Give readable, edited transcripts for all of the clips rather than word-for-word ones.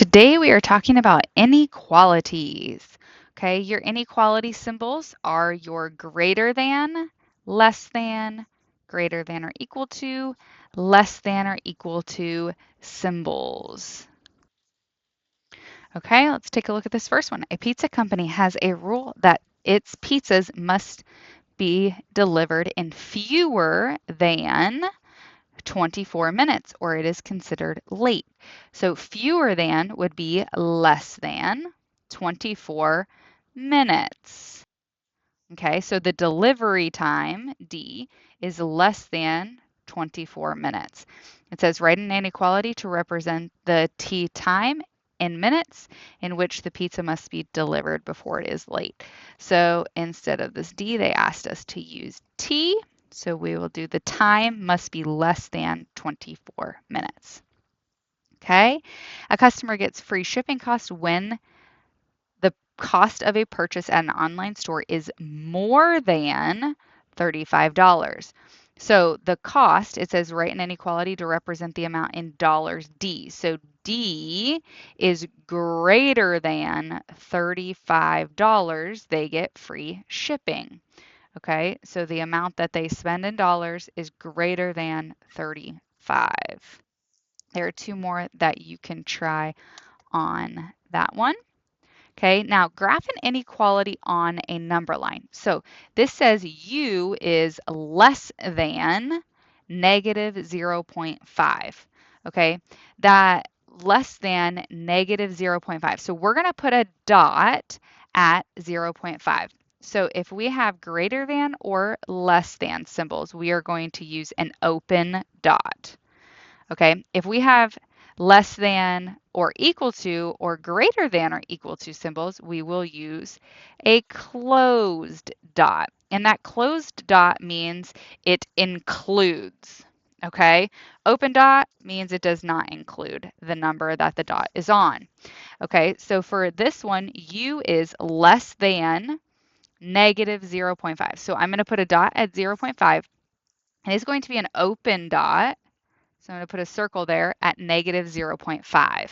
Today we are talking about inequalities. Okay, your inequality symbols are your greater than, less than, greater than or equal to, less than or equal to symbols. Okay, let's take a look at this first one. A pizza company has a rule that its pizzas must be delivered in fewer than 24 minutes, or it is considered late. So fewer than would be less than 24 minutes. Okay, so the delivery time, D, is less than 24 minutes. It says write an inequality to represent the T time in minutes in which the pizza must be delivered before it is late. So instead of this D, they asked us to use T. So we will do the time must be less than 24 minutes. Okay, a customer gets free shipping costs when the cost of a purchase at an online store is more than $35. So the cost, it says write an inequality to represent the amount in dollars D. So D is greater than $35. They get free shipping. Okay, so the amount that they spend in dollars is greater than 35. There are two more that you can try on that one. Okay, now graph an inequality on a number line. So this says U is less than negative 0.5. Okay, that less than negative 0.5. So we're going to put a dot at 0.5. So if we have greater than or less than symbols, we are going to use an open dot. Okay, if we have less than or equal to or greater than or equal to symbols, we will use a closed dot. And that closed dot means it includes. Okay, open dot means it does not include the number that the dot is on. Okay, so for this one, U is less than negative 0.5. So I'm going to put a dot at 0.5. And it's going to be an open dot. So I'm going to put a circle there at negative 0.5.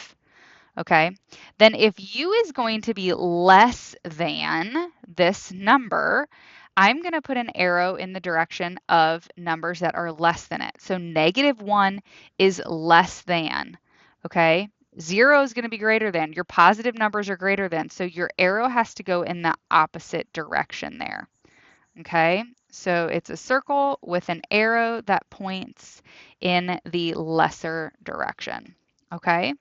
Okay, then if U is going to be less than this number, I'm going to put an arrow in the direction of numbers that are less than it. So negative 1 is less than. Okay, 0 is going to be greater than. Your positive numbers are greater than. So your arrow has to go in the opposite direction there. Okay, so it's a circle with an arrow that points in the lesser direction. Okay,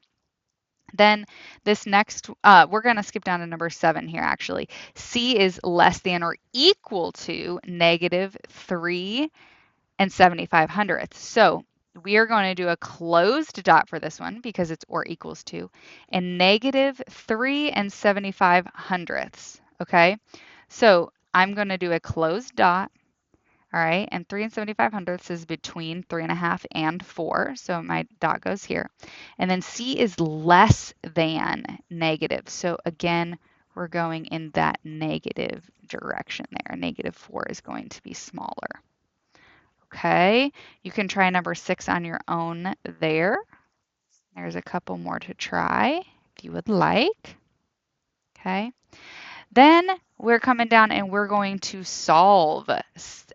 then this next, we're going to skip down to number 7 here actually. C is less than or equal to negative 3 and 75 hundredths. So we are going to do a closed dot for this one because it's or equals to, and negative 3 and 75 hundredths. Okay, so I'm going to do a closed dot. All right, and 3 and 75 hundredths is between 3.5 and 4, so my dot goes here. And then C is less than negative, so again, we're going in that negative direction there. Negative 4 is going to be smaller. Okay, you can try number 6 on your own there. There's a couple more to try if you would like. Okay. Then we're coming down and we're going to solve,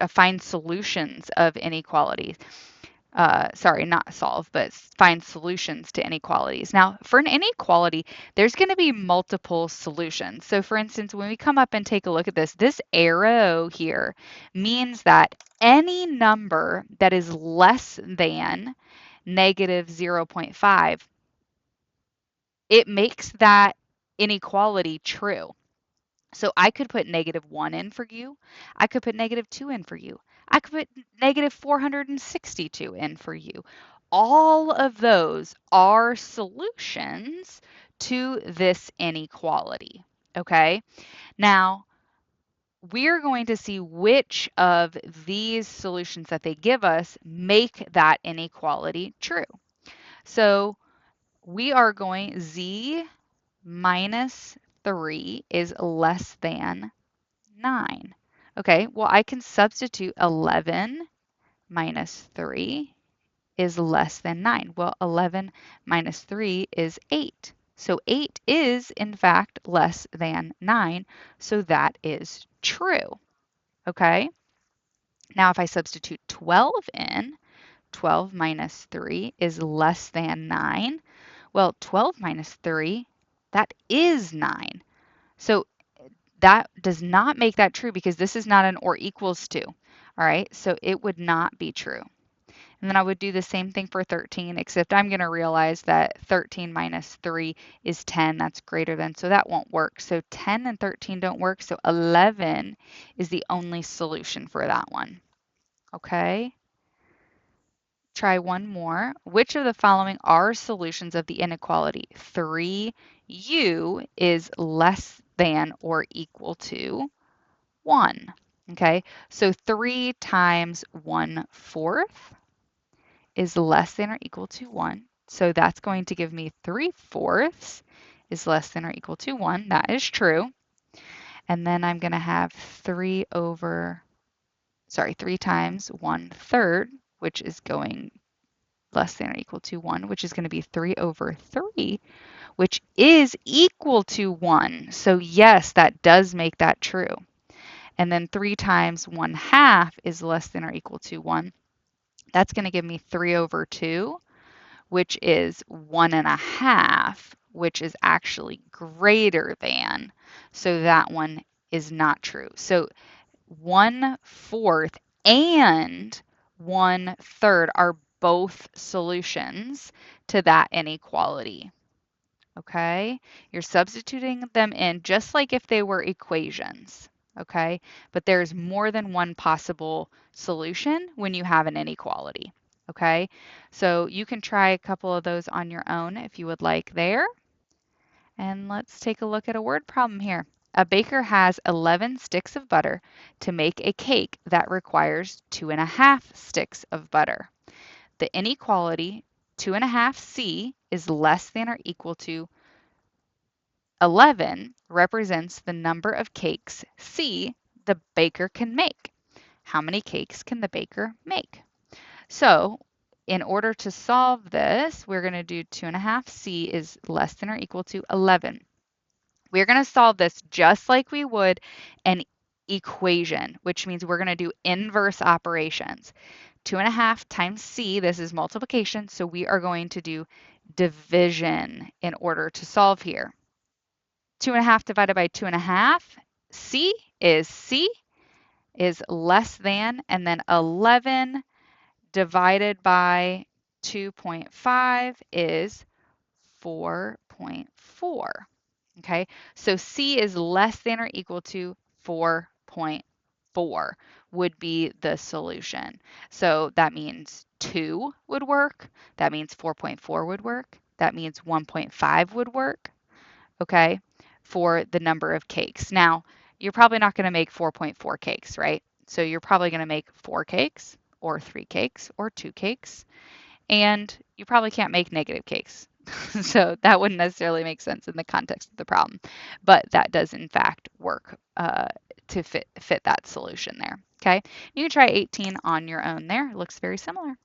find solutions of inequalities. Sorry, not solve, but find solutions to inequalities. Now, for an inequality, there's going to be multiple solutions. So for instance, when we come up and take a look at this arrow here means that any number that is less than negative 0.5, it makes that inequality true. So I could put negative 1 in for you. I could put negative 2 in for you. I could put negative 462 in for you. All of those are solutions to this inequality. Okay, now we're going to see which of these solutions that they give us make that inequality true. So we are going Z minus 3 is less than 9. Okay, well, I can substitute 11 minus 3 is less than 9. Well, 11 minus 3 is 8. So 8 is, in fact, less than 9. So that is true. Okay? Now, if I substitute 12 in, 12 minus 3 is less than 9. Well, 12 minus 3, that is 9. So that does not make that true because this is not an or equals to. All right, so it would not be true. And then I would do the same thing for 13, except I'm going to realize that 13 minus 3 is 10. That's greater than, so that won't work. So 10 and 13 don't work, so 11 is the only solution for that one. Okay? Try one more. Which of the following are solutions of the inequality? 3u is less than or equal to 1. Okay, so 3 times 1/4 is less than or equal to 1. So that's going to give me 3/4 is less than or equal to 1. That is true. And then I'm going to have 3 times 1/3, which is going less than or equal to 1, which is going to be 3/3, which is equal to 1. So yes, that does make that true. And then 3 times 1/2 is less than or equal to 1. That's going to give me 3/2, which is 1.5, which is actually greater than. So that one is not true. So 1/4 and 1/3 are both solutions to that inequality. Okay? You're substituting them in just like if they were equations. Okay? But there's more than one possible solution when you have an inequality. Okay? So you can try a couple of those on your own if you would like there. And let's take a look at a word problem here. A baker has 11 sticks of butter to make a cake that requires 2.5 sticks of butter. The inequality 2.5c is less than or equal to 11 represents the number of cakes C the baker can make. How many cakes can the baker make? So in order to solve this, we're going to do 2.5c is less than or equal to 11. We're going to solve this just like we would an equation, which means we're going to do inverse operations. 2.5 times c, this is multiplication, so we are going to do division in order to solve here. 2.5 divided by 2.5, c is less than, and then 11 divided by 2.5 is 4.4. Okay, so C is less than or equal to 4.4 would be the solution. So that means 2 would work. That means 4.4 would work. That means 1.5 would work, okay, for the number of cakes. Now, you're probably not going to make 4.4 cakes, right? So you're probably going to make 4 cakes or 3 cakes or 2 cakes, and you probably can't make negative cakes. So that wouldn't necessarily make sense in the context of the problem, but that does in fact work to fit that solution there. Okay, you can try 18 on your own there. It looks very similar.